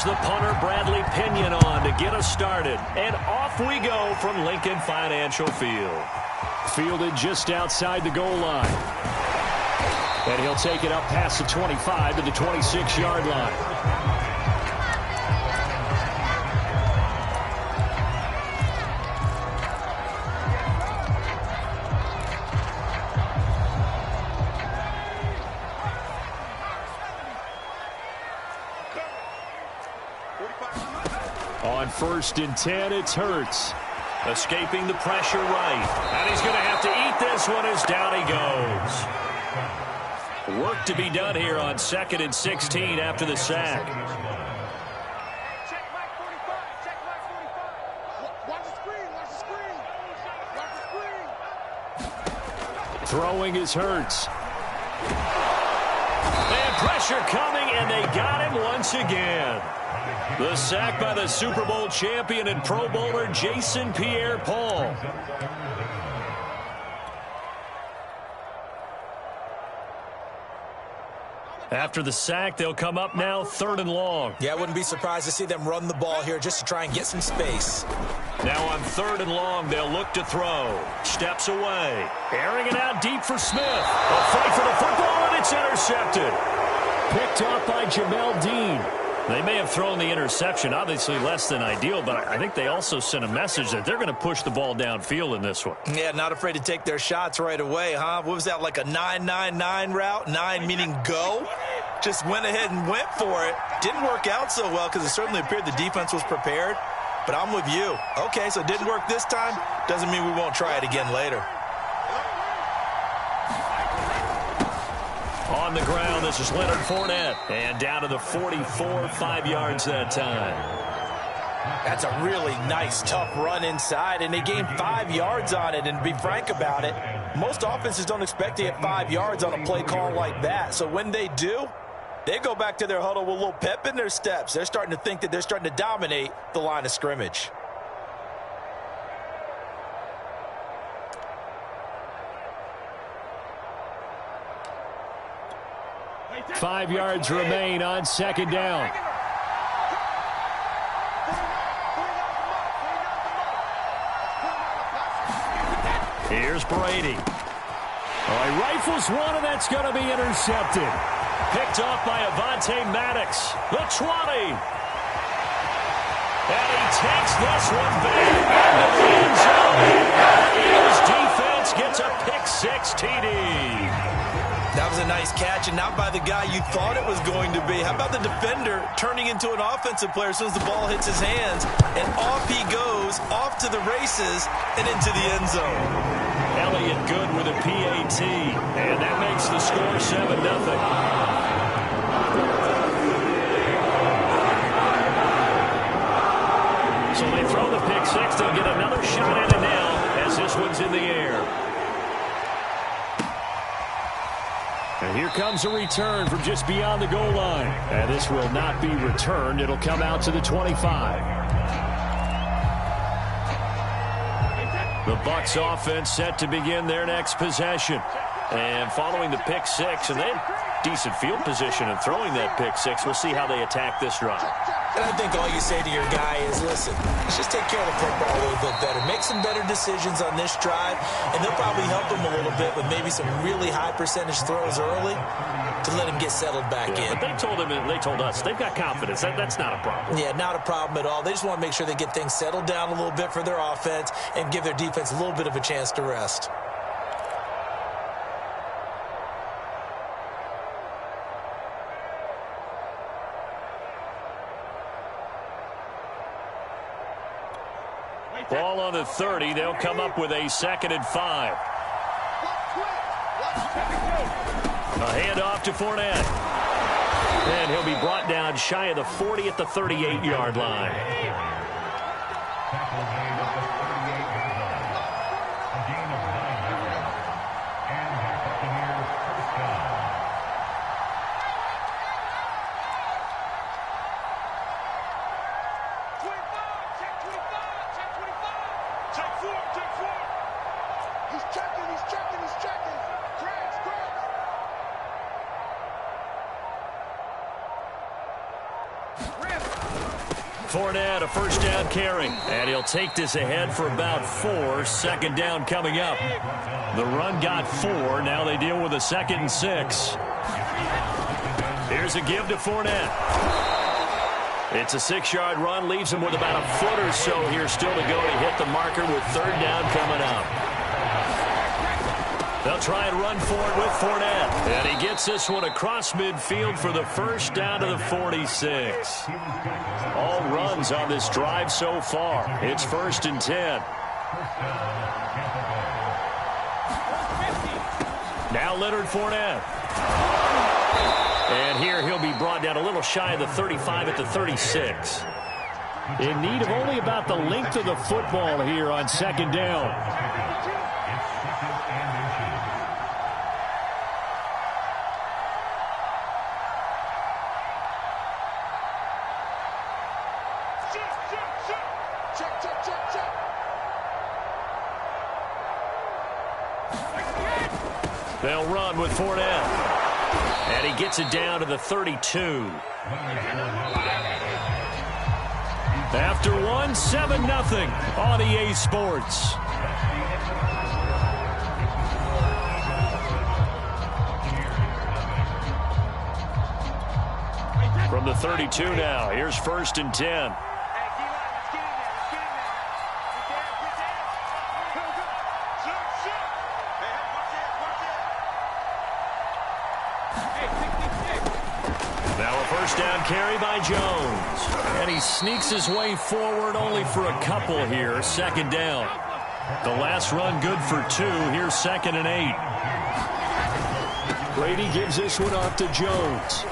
There's the punter, Bradley Pinion, on to get us started. And off we go from Lincoln Financial Field. Fielded just outside the goal line. And he'll take it up past the 25 to the 26-yard line. On 1st and 10, it's Hurts. Escaping the pressure right. And he's going to have to eat this one as down he goes. Work to be done here on 2nd and 16 after the sack. Throwing is Hurts. And pressure coming, and they got him once again. The sack by the Super Bowl champion and Pro Bowler Jason Pierre-Paul. After the sack, they'll come up now 3rd and long. Yeah, I wouldn't be surprised to see them run the ball here just to try and get some space. Now on 3rd and long, they'll look to throw. Steps away. Airing it out deep for Smith. A fight for the football, and it's intercepted. Picked up by Jamel Dean. They may have thrown the interception, obviously less than ideal, but I think they also sent a message that they're going to push the ball downfield in this one. Yeah, not afraid to take their shots right away, huh? What was that, like a 9-9-9 route? 9 meaning go? Just went ahead and went for it. Didn't work out so well because it certainly appeared the defense was prepared. But I'm with you. Okay, so it didn't work this time. Doesn't mean we won't try it again later. On the ground, this is Leonard Fournette. And down to the 44, 5 yards that time. That's a really nice, tough run inside, and they gained 5 yards on it. And to be frank about it, most offenses don't expect to get 5 yards on a play call like that. So when they do, they go back to their huddle with a little pep in their steps. They're starting to think that they're starting to dominate the line of scrimmage. 5 yards remain on 2nd down. Here's Brady. He rifles one, and that's going to be intercepted. Picked off by Avonte Maddox. The 20. And he takes this one back into the end zone. His defense gets a pick-6 TD. That was a nice catch, and not by the guy you thought it was going to be. How about the defender turning into an offensive player as soon as the ball hits his hands, and off he goes, off to the races, and into the end zone. Elliott good with a PAT, and that makes the score 7-0. So they throw the pick-6. They'll get another shot at it now as this one's in the air. And here comes a return from just beyond the goal line. And this will not be returned. It'll come out to the 25. The Bucs offense set to begin their next possession. And following the pick-6, and they had decent field position in throwing that pick-6. We'll see how they attack this drive. And I think all you say to your guy is, listen, let's just take care of the football a little bit better. Make some better decisions on this drive, and they'll probably help him a little bit with maybe some really high percentage throws early to let him get settled back in. But they told us they've got confidence. That's not a problem. Yeah, not a problem at all. They just want to make sure they get things settled down a little bit for their offense and give their defense a little bit of a chance to rest. Ball on the 30. They'll come up with a 2nd and 5. A handoff to Fournette. And he'll be brought down shy of the 40 at the 38-yard line. Fournette, a first down carry. And he'll take this ahead for about 4. Second down coming up. The run got 4. Now they deal with a 2nd and 6. Here's a give to Fournette. It's a 6-yard run. Leaves him with about a foot or so here still to go to hit the marker with 3rd down coming up. They'll try and run for it with Fournette. And he gets this one across midfield for the first down to the 46. All runs on this drive so far. It's 1st and 10. Now Leonard Fournette. And here he'll be brought down a little shy of the 35 at the 36. In need of only about the length of the football here on 2nd down. They'll run with Fournette. And he gets it down to the 32. After 1, 7-0 on EA Sports. From the 32 now, here's 1st and 10. Down carry by Jones. And he sneaks his way forward only for a couple here. 2nd down. The last run good for 2. Here's 2nd and 8. Brady gives this one off to Jones.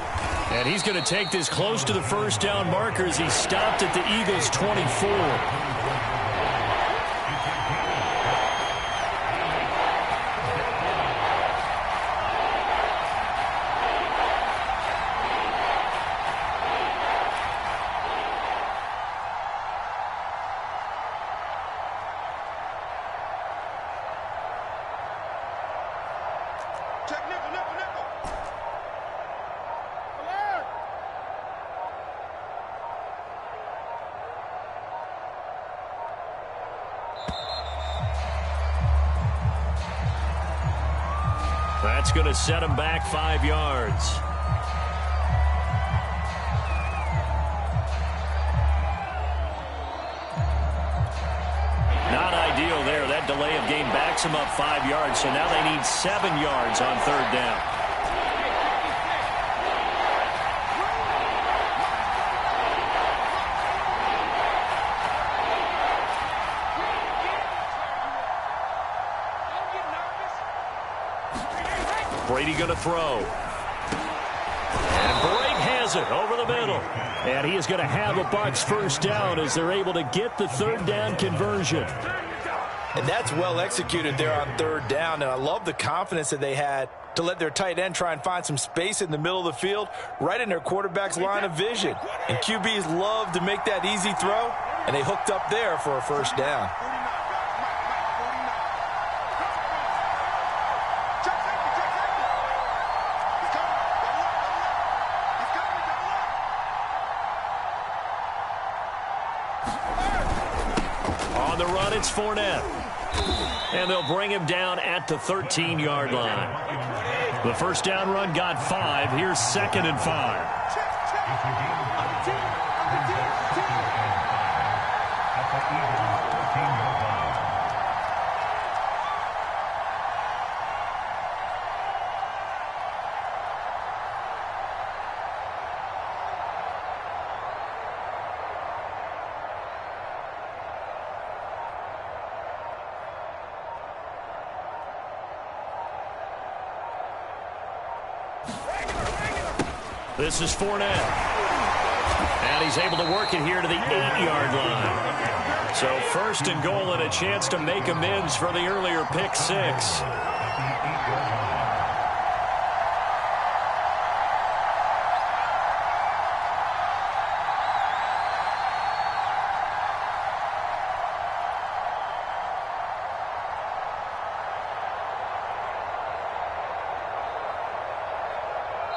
And he's going to take this close to the 1st down marker as he stopped at the Eagles' 24. That's going to set him back 5 yards. Not ideal there. That delay of game backs him up 5 yards, so now they need 7 yards on 3rd down. Brady going to throw. And Brake has it over the middle. And he is going to have a Bucs 1st down as they're able to get the 3rd down conversion. And that's well executed there on 3rd down. And I love the confidence that they had to let their tight end try and find some space in the middle of the field, right in their quarterback's line of vision. And QBs love to make that easy throw, and they hooked up there for a 1st down. It's Fournette. And they'll bring him down at the 13-yard line. The 1st down run got 5. Here's 2nd and 5. This is Fournette. And he's able to work it here to the 8-yard line. So 1st and goal and a chance to make amends for the earlier pick 6.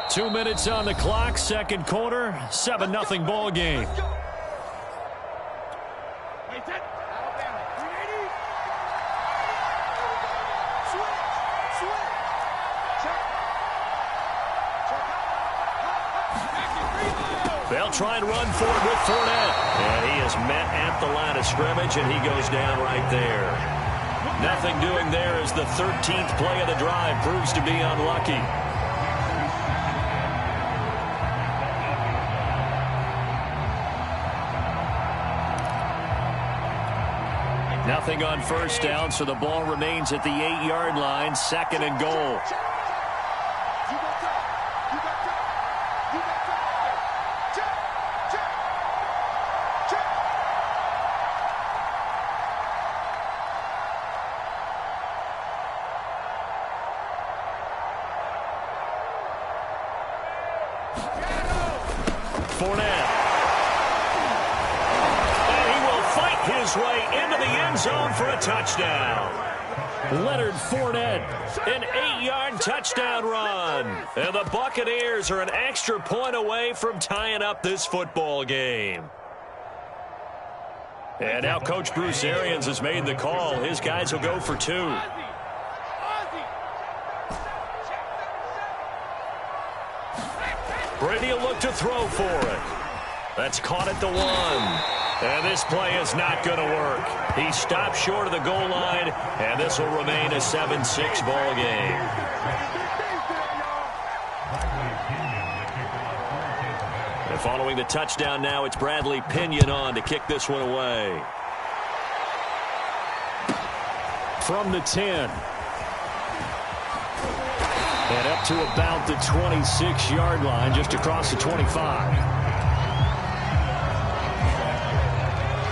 Two minutes on the clock, 2nd quarter, 7-0 ball game. They'll try and run for it with Fournette. And he is met at the line of scrimmage, and he goes down right there. Nothing doing there as the 13th play of the drive proves to be unlucky. Nothing on first down, so the ball remains at the 8-yard line, 2nd and goal. Fournette. And he will fight his way into the end zone for a touchdown. Leonard Fournette, an 8-yard touchdown run. And the Buccaneers are an extra point away from tying up this football game. And now Coach Bruce Arians has made the call. His guys will go for 2. Brady will look to throw for it. That's caught at the 1. And this play is not going to work. He stopped short of the goal line, and this will remain a 7-6 ball game. And following the touchdown now, it's Bradley Pinion on to kick this one away. From the 10. And up to about the 26-yard line, just across the 25.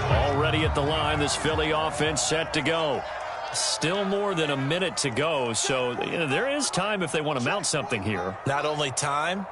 Already at the line, this Philly offense set to go. Still more than a minute to go, so there is time if they want to mount something here. Not only time,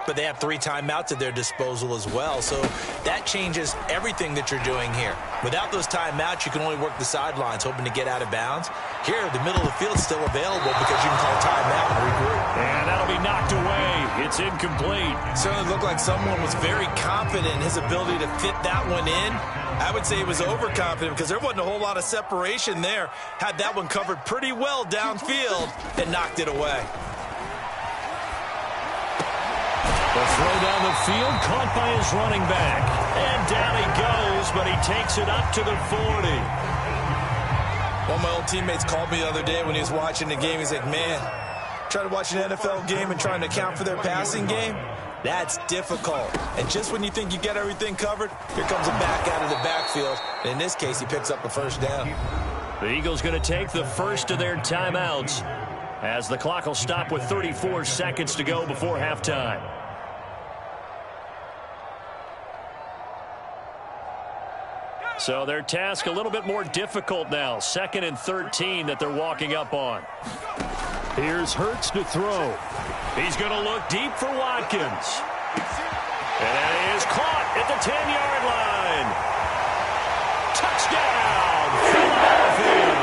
but they have 3 timeouts at their disposal as well, so that changes everything that you're doing here. Without those timeouts, you can only work the sidelines, hoping to get out of bounds. Here, the middle of the field is still available because you can call timeout and regroup. And that'll be knocked away. It's incomplete. Certainly looked like someone was very confident in his ability to fit that one in. I would say he was overconfident because there wasn't a whole lot of separation there. Had that one covered pretty well downfield and knocked it away. The throw down the field, caught by his running back. And down he goes, but he takes it up to the 40. One of my old teammates called me the other day when he was watching the game. He's like, man, trying to watch an NFL game and trying to account for their passing game? That's difficult. And just when you think you get everything covered, here comes a back out of the backfield. And in this case, he picks up a first down. The Eagles going to take the first of their timeouts as the clock will stop with 34 seconds to go before halftime. So their task a little bit more difficult now. 2nd and 13 that they're walking up on. Here's Hurts to throw. He's going to look deep for Watkins. And that is caught at the 10-yard line. Touchdown, Philadelphia.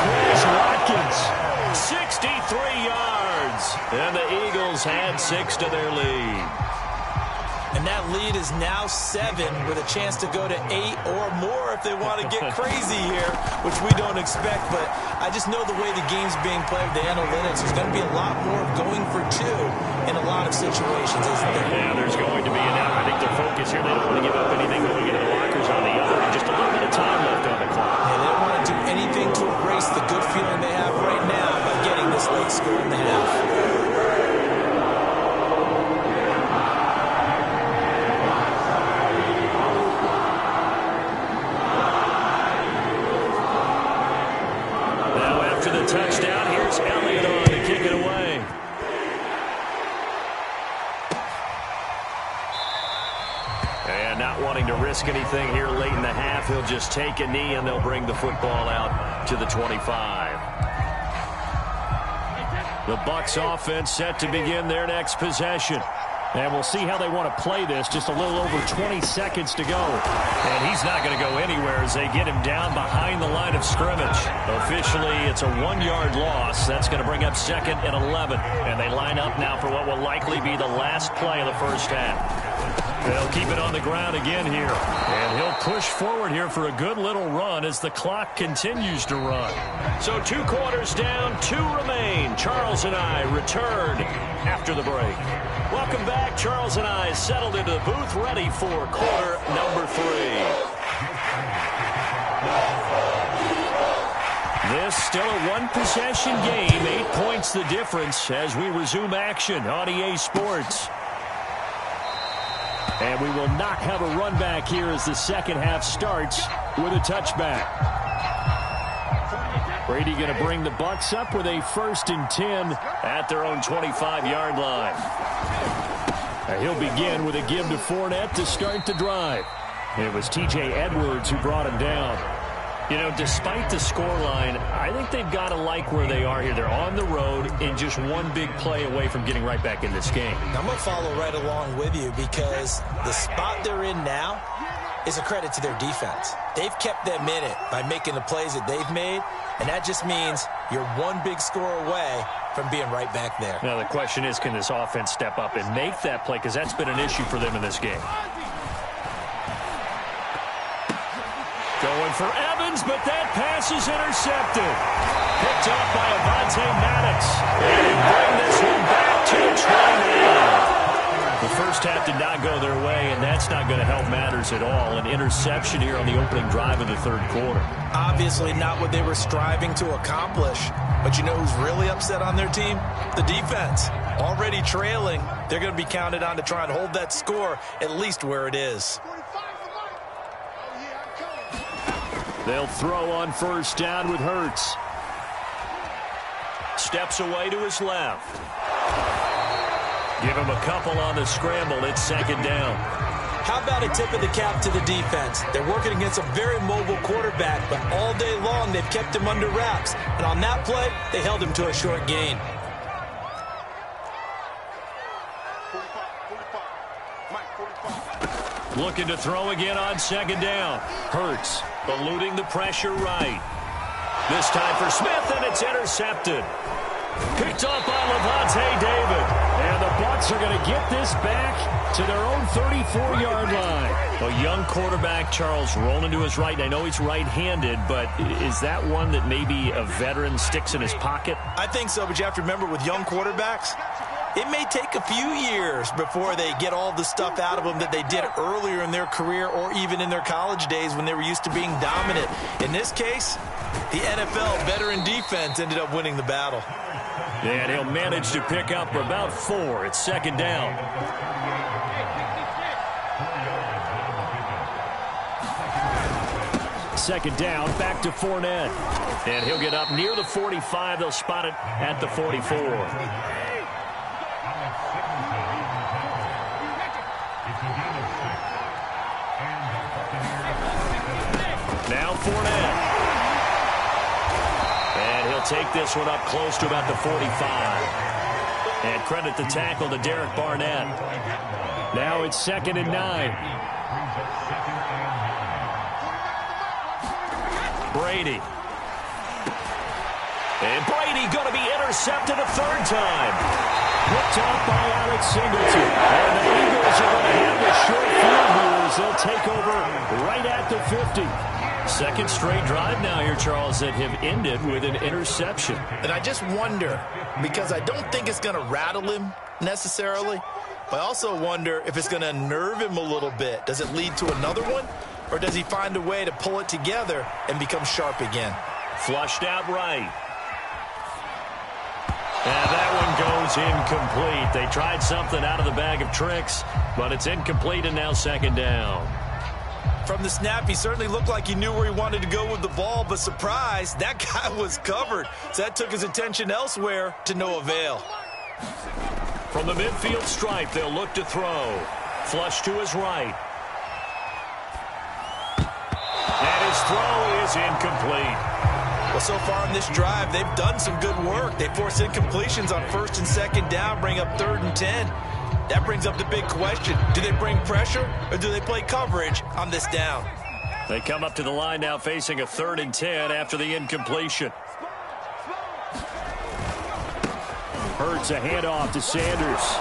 Chris Watkins, 63 yards. And the Eagles had 6 to their lead. And that lead is now 7 with a chance to go to 8 or more if they want to get crazy here, which we don't expect. But I just know the way the game's being played with the analytics, there's going to be a lot more of going for 2 in a lot of situations, isn't there? Yeah, there's going to be. And now I think their focus here, they don't want to give up anything going into the lockers on the other. And just a little bit of time left on the clock. Yeah, they don't want to do anything to erase the good feeling they have right now by getting this late score in the half. Touchdown. Here's Elliott on to kick it away. And not wanting to risk anything here late in the half, he'll just take a knee and they'll bring the football out to the 25. The Bucs offense set to begin their next possession. And we'll see how they want to play this. Just a little over 20 seconds to go. And he's not going to go anywhere as they get him down behind the line of scrimmage. Officially, it's a 1-yard loss. That's going to bring up 2nd and 11. And they line up now for what will likely be the last play of the first half. They'll keep it on the ground again here. And he'll push forward here for a good little run as the clock continues to run. So 2 quarters down, 2 remain. Charles and I return after the break. Welcome back. Charles and I settled into the booth ready for quarter number 3. This still a one-possession game. 8 points the difference as we resume action on EA Sports. And we will not have a run back here as the second half starts with a touchback. Brady going to bring the Bucs up with a 1st and 10 at their own 25-yard line. And he'll begin with a give to Fournette to start the drive. It was T.J. Edwards who brought him down. You know, despite the scoreline, I think they've got to like where they are here. They're on the road and just one big play away from getting right back in this game. I'm going to follow right along with you because the spot they're in now is a credit to their defense. They've kept them in it by making the plays that they've made, and that just means you're one big score away from being right back there. Now, the question is, can this offense step up and make that play? Because that's been an issue for them in this game. Going for Evans, but that pass is intercepted. Picked up by Avonte Maddox. And they bring this one back to the 29. The first half did not go their way, and that's not going to help matters at all. An interception here on the opening drive of the 3rd quarter. Obviously not what they were striving to accomplish. But you know who's really upset on their team? The defense. Already trailing. They're going to be counted on to try and hold that score at least where it is. They'll throw on 1st down with Hurts. Steps away to his left. Give him a couple on the scramble. It's 2nd down. How about a tip of the cap to the defense? They're working against a very mobile quarterback, but all day long they've kept him under wraps. And on that play, they held him to a short gain. Looking to throw again on 2nd down. Hurts eluding the pressure right. This time for Smith, and it's intercepted. Picked up by Levante David. And the Bucs are going to get this back to their own 34-yard line. A young quarterback, Charles, rolling to his right. And I know he's right-handed, but is that one that maybe a veteran sticks in his pocket? I think so, but you have to remember with young quarterbacks, it may take a few years before they get all the stuff out of them that they did earlier in their career or even in their college days when they were used to being dominant. In this case, the NFL veteran defense ended up winning the battle. And he'll manage to pick up about 4. It's 2nd down. Second down, back to Fournette. And he'll get up near the 45. They'll spot it at the 44. Now Fournette. And he'll take this one up close to about the 45. And credit the tackle to Derek Barnett. Now it's 2nd and 9. Brady. And Brady going to be intercepted a 3rd time. Picked off by Alex Singleton. And the Eagles are going to have a short field here as they'll take over right at the 50. 2nd straight drive now here, Charles, that have ended with an interception. And I just wonder, because I don't think it's going to rattle him necessarily, but I also wonder if it's going to unnerve him a little bit. Does it lead to another one? Or does he find a way to pull it together and become sharp again? Flushed out right. And that one goes incomplete. They tried something out of the bag of tricks, but it's incomplete and now 2nd down. From the snap, he certainly looked like he knew where he wanted to go with the ball, but surprise, that guy was covered. So that took his attention elsewhere to no avail. From the midfield stripe, they'll look to throw. Flush to his right. And his throw is incomplete. Well, so far in this drive, they've done some good work. They force incompletions on 1st and 2nd down, bring up 3rd and 10. That brings up the big question. Do they bring pressure or do they play coverage on this down? They come up to the line now facing a 3rd and 10 after the incompletion. Hurts a handoff to Sanders.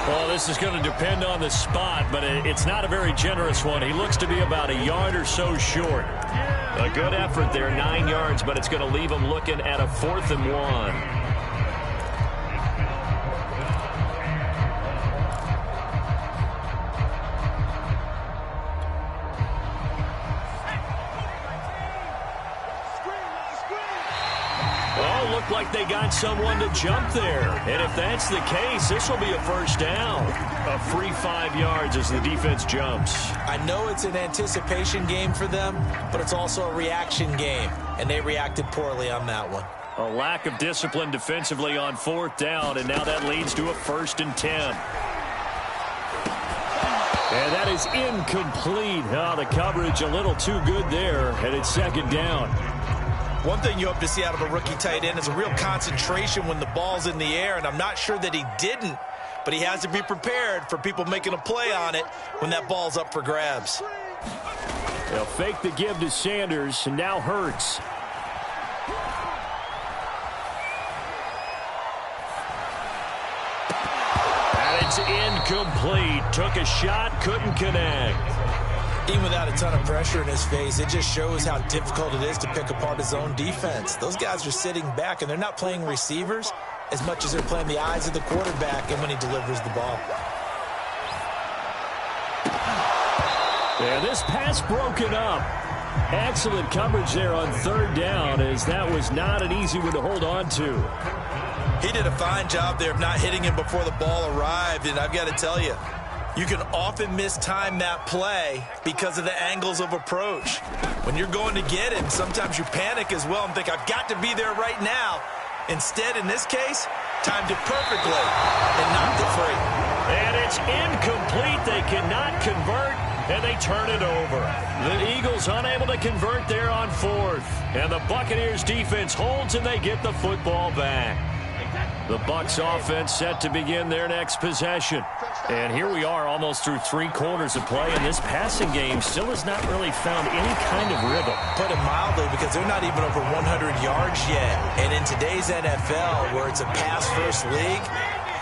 Well, this is going to depend on the spot, but it's not a very generous one. He looks to be about a yard or so short. A good effort there, 9 yards, but it's going to leave him looking at a 4th and 1. Like they got someone to jump there. And if that's the case, this will be a first down. A free 5 yards as the defense jumps. I know it's an anticipation game for them, but it's also a reaction game, and they reacted poorly on that one. A lack of discipline defensively on 4th down, and now that leads to a 1st and 10. And that is incomplete. Oh, the coverage a little too good there, and it's 2nd down. One thing you hope to see out of a rookie tight end is a real concentration when the ball's in the air, and I'm not sure that he didn't, but he has to be prepared for people making a play on it when that ball's up for grabs. They'll fake the give to Sanders, and now Hurts. And it's incomplete. Took a shot, couldn't connect. Even without a ton of pressure in his face, it just shows how difficult it is to pick apart his own defense. Those guys are sitting back, and they're not playing receivers as much as they're playing the eyes of the quarterback and when he delivers the ball. Yeah, this pass broken up. Excellent coverage there on 3rd down, as that was not an easy one to hold on to. He did a fine job there of not hitting him before the ball arrived, and I've got to tell you, you can often mistime that play because of the angles of approach. When you're going to get him, sometimes you panic as well and think, I've got to be there right now. Instead, in this case, timed it perfectly and knocked it free. And it's incomplete. They cannot convert, and they turn it over. The Eagles unable to convert there on 4th. And the Buccaneers defense holds, and they get the football back. The Bucs offense set to begin their next possession. And here we are almost through 3 quarters of play, and this passing game still has not really found any kind of rhythm. Put it mildly, because they're not even over 100 yards yet. And in today's NFL, where it's a pass-first league,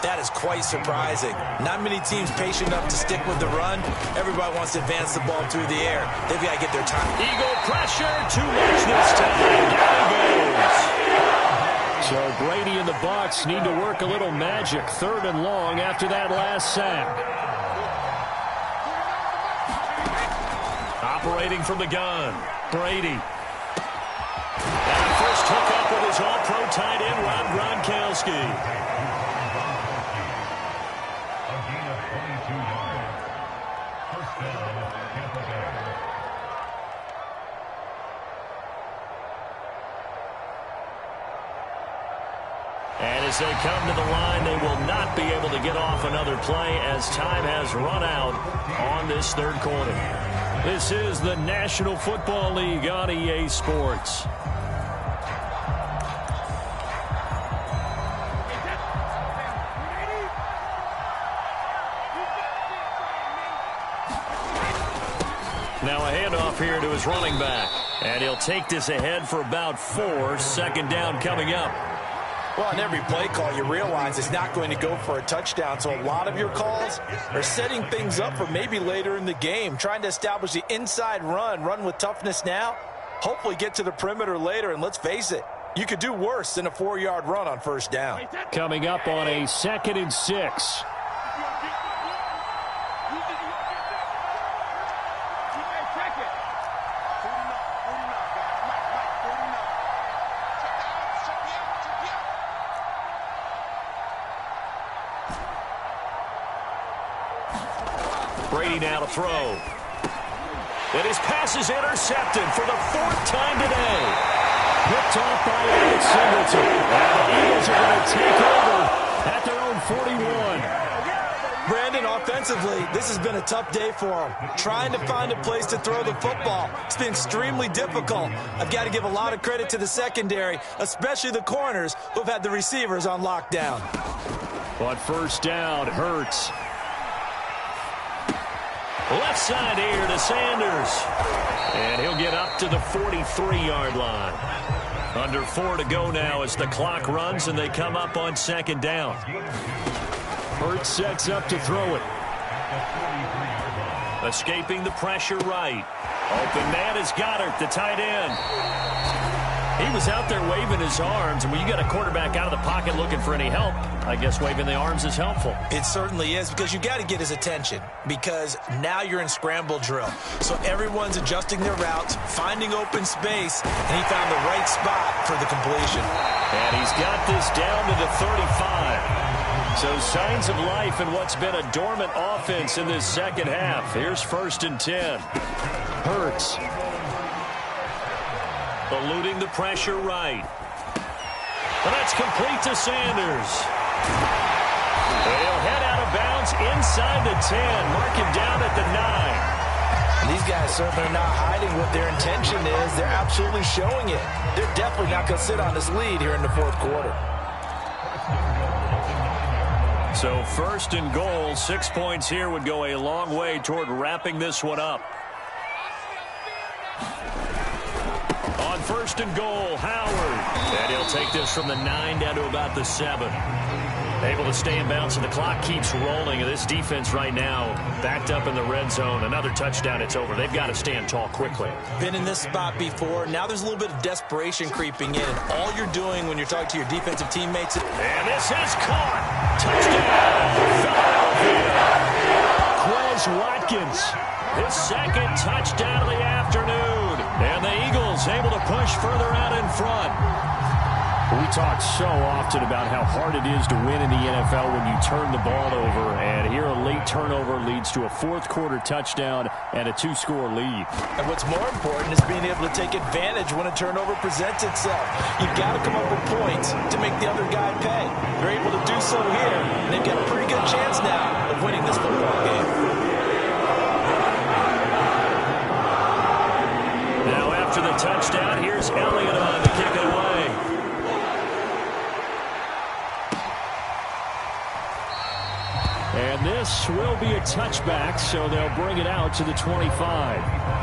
that is quite surprising. Not many teams patient enough to stick with the run. Everybody wants to advance the ball through the air. They've got to get their time. Eagle pressure, too much this time. Down he goes. So Brady and the Bucs need to work a little magic. 3rd and long after that last sack. Operating from the gun, Brady. And the first hookup with his all-pro tight end, Rob Gronkowski. And as they come to the line, they will not be able to get off another play as time has run out on this 3rd quarter. This is the National Football League on EA Sports. Now a handoff here to his running back. And he'll take this ahead for about 4. 2nd down coming up. Well, on every play call, you realize it's not going to go for a touchdown. So a lot of your calls are setting things up for maybe later in the game, trying to establish the inside run with toughness now, hopefully get to the perimeter later. And let's face it, you could do worse than a 4-yard run on 1st down. Coming up on a 2nd and 6. Brady now to throw. And his pass is intercepted for the 4th time today. Picked off by Alex Singleton. And the Eagles are going to take over at their own 41. Brandon, offensively, this has been a tough day for him. Trying to find a place to throw the football. It's been extremely difficult. I've got to give a lot of credit to the secondary, especially the corners who've had the receivers on lockdown. But 1st down, Hurts. Left side here to Sanders. And he'll get up to the 43-yard line. Under 4 to go now as the clock runs and they come up on 2nd down. Hurts sets up to throw it. Escaping the pressure right. Open man is Goddard, the tight end. He was out there waving his arms, and when you got a quarterback out of the pocket looking for any help, I guess waving the arms is helpful. It certainly is, because you got to get his attention, because now you're in scramble drill. So everyone's adjusting their routes, finding open space, and he found the right spot for the completion. And he's got this down to the 35. So signs of life in what's been a dormant offense in this second half. Here's 1st and 10. Hurts. Eluding the pressure right. And that's complete to Sanders. He'll head out of bounds inside the 10. Mark him down at the 9. These guys certainly are not hiding what their intention is. They're absolutely showing it. They're definitely not going to sit on this lead here in the 4th quarter. So 1st and goal, 6 points here would go a long way toward wrapping this one up. On 1st and goal, Howard. And he'll take this from the 9 down to about the 7. Able to stay in bounds, and the clock keeps rolling. And this defense right now backed up in the red zone. Another touchdown, it's over. They've got to stand tall quickly. Been in this spot before. Now there's a little bit of desperation creeping in. And all you're doing when you're talking to your defensive teammates. And this is caught. Touchdown, Philadelphia. Quez Watkins. His 2nd touchdown of the afternoon. And the Eagles able to push further out in front. We talk so often about how hard it is to win in the NFL when you turn the ball over. And here a late turnover leads to a 4th quarter touchdown and a 2-score lead. And what's more important is being able to take advantage when a turnover presents itself. You've got to come up with points to make the other guy pay. They're able to do so here, and they've got a pretty good chance now of winning this football game. Now after the touchdown, here's Elliott on to kick it away. And this will be a touchback, so they'll bring it out to the 25.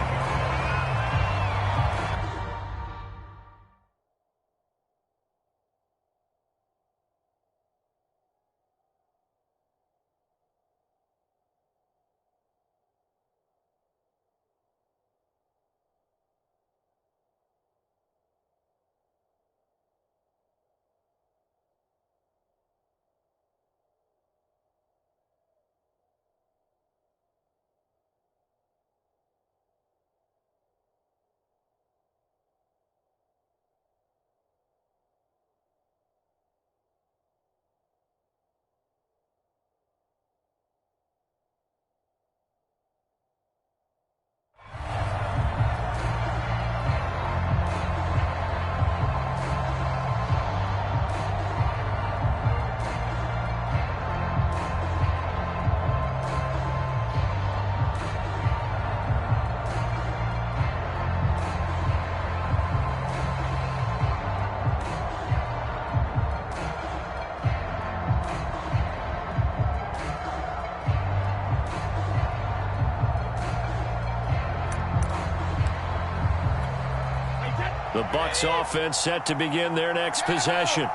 The Bucs offense set to begin their next possession.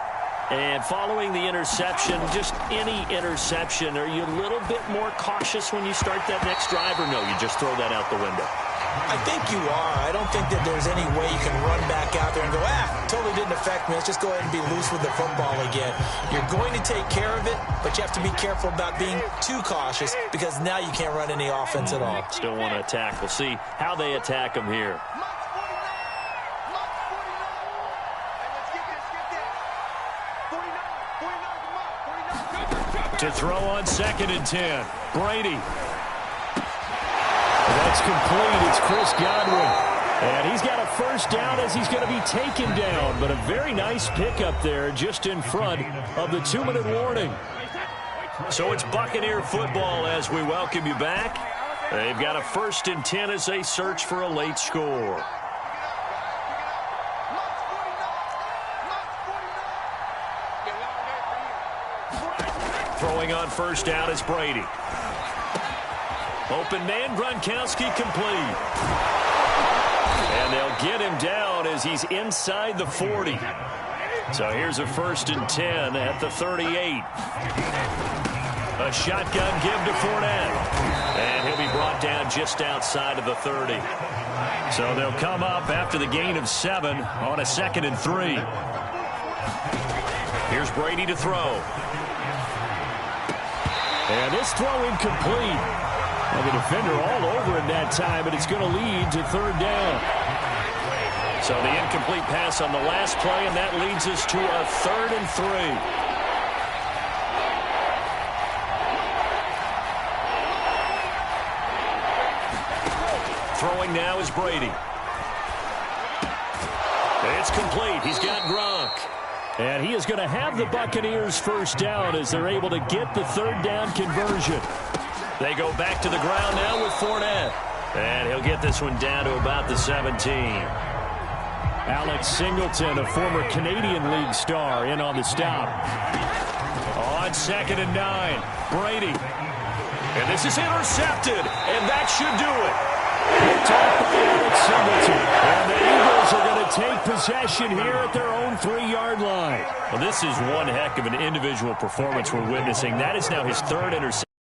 And following the interception, just any interception, are you a little bit more cautious when you start that next drive, or no, you just throw that out the window? I think you are. I don't think that there's any way you can run back out there and go, totally didn't affect me. Let's just go ahead and be loose with the football again. You're going to take care of it, but you have to be careful about being too cautious, because now you can't run any offense at all. Still want to attack. We'll see how they attack them here. To throw on 2nd and 10. Brady. That's complete. It's Chris Godwin. And he's got a 1st down as he's going to be taken down. But a very nice pickup there just in front of the 2-minute warning. So it's Buccaneer football as we welcome you back. They've got a 1st and 10 as they search for a late score. Throwing on 1st down is Brady. Open man, Gronkowski complete. And they'll get him down as he's inside the 40. So here's a 1st and 10 at the 38. A shotgun give to Fournette. And he'll be brought down just outside of the 30. So they'll come up after the gain of 7 on a 2nd and 3. Here's Brady to throw. And this throw incomplete. And the defender all over him that time, but it's going to lead to 3rd down. So the incomplete pass on the last play, and that leads us to a 3rd and 3. Throwing now is Brady. It's complete. He's got Gronk. And he is going to have the Buccaneers first down as they're able to get the 3rd down conversion. They go back to the ground now with Fournette. And he'll get this one down to about the 17. Alex Singleton, a former Canadian League star, in on the stop. On 2nd and 9, Brady. And this is intercepted, and that should do it. Picked off by Alex Singleton. And the Eagles are going to take possession here at their own 3-yard line. Well, this is one heck of an individual performance we're witnessing. That is now his 3rd interception.